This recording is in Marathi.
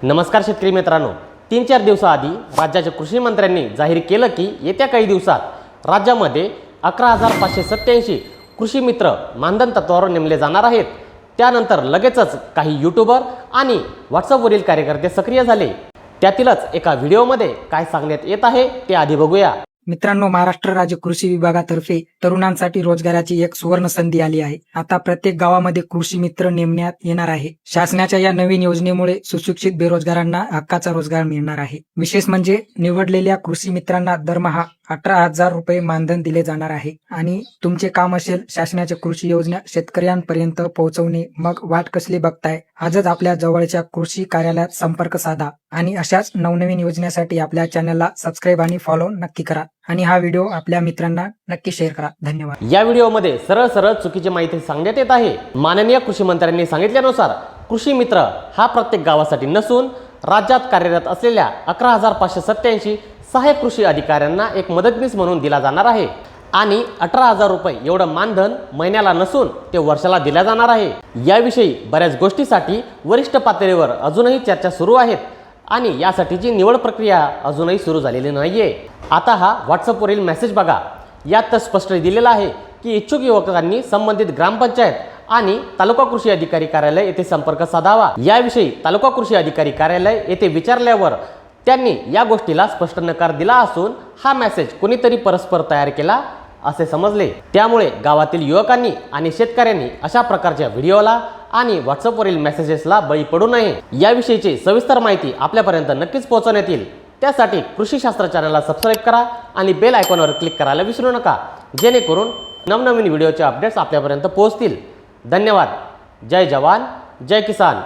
नमस्कार शेतकरी मित्रांनो, 3-4 दिवसाआधी राज्याच्या कृषी मंत्र्यांनी जाहीर केलं की येत्या काही दिवसात राज्यामध्ये 11,587 कृषी मित्र मानधन तत्त्वावर नेमले जाणार आहेत। त्यानंतर लगेचच काही यूट्यूबर आणि व्हॉट्सअपवरील कार्यकर्ते सक्रिय झाले। त्यातीलच एका व्हिडिओमध्ये काय सांगण्यात येत आहे ते आधी बघूया। मित्रांनो, महाराष्ट्र राज्य कृषी विभागातर्फे तरुणांसाठी रोजगाराची एक सुवर्ण संधी आली आहे। आता प्रत्येक गावामध्ये कृषी मित्र नेमण्यात येणार आहे। शासनाच्या या नवीन योजनेमुळे सुशिक्षित बेरोजगारांना हक्काचा रोजगार मिळणार आहे। विशेष म्हणजे निवडलेल्या कृषी मित्रांना दरमहा 18,000 रुपये मानधन दिले जाणार आहे आणि तुमचे काम असेल शासनाच्या कृषी योजना शेतकऱ्यांपर्यंत पोहोचवणे। मग वाट कसली बघताय? आजच आपल्या जवळच्या कृषी कार्यालयात संपर्क साधा आणि अशाच नवनवीन योजनेसाठी आपल्या चॅनलला सबस्क्राईब आणि फॉलो नक्की करा आणि हा व्हिडिओ आपल्या मित्रांना नक्की शेअर करा। धन्यवाद। या व्हिडिओमध्ये सरळ चुकीची माहिती सांगण्यात येत आहे। माननीय कृषी मंत्र्यांनी सांगितल्यानुसार कृषी मित्र हा प्रत्येक गावासाठी नसून राज्यात कार्यरत असलेल्या 11,587 सहाय्यक कृषी अधिकाऱ्यांना एक मदतनीस म्हणून दिला जाणार आहे आणि 18,000 रुपये एवढं मानधन महिन्याला नसून ते वर्षाला दिल्या जाणार आहे। याविषयी बऱ्याच गोष्टीसाठी वरिष्ठ पातळीवर अजूनही चर्चा सुरू आहेत आणि यासाठीची निवड प्रक्रिया अजूनही सुरू झालेली नाहीये। आता हा व्हॉट्सअपवरील मेसेज बघा। यात स्पष्ट दिलेलं आहे की इच्छुक युवकांनी संबंधित ग्रामपंचायत आणि तालुका कृषी अधिकारी कार्यालय येथे संपर्क साधावा। याविषयी तालुका कृषी अधिकारी कार्यालय येथे विचारल्यावर त्यांनी या गोष्टीला स्पष्ट नकार दिला असून हा मेसेज कोणीतरी परस्पर तयार केला असे समजले। त्यामुळे गावातील युवकांनी आणि शेतकऱ्यांनी अशा प्रकारच्या व्हिडिओला आणि व्हॉट्सअपवरील मेसेजेसला बळी पडू नये। याविषयीची सविस्तर माहिती आपल्यापर्यंत नक्कीच पोहोचवण्यात येईल। त्यासाठी कृषी शास्त्र चॅनलला सबस्क्राईब करा आणि बेल आयकॉनवर क्लिक करायला विसरू नका, जेणेकरून नवनवीन व्हिडिओचे अपडेट्स आपल्यापर्यंत पोहोचतील। धन्यवाद। जय जवान, जय किसान।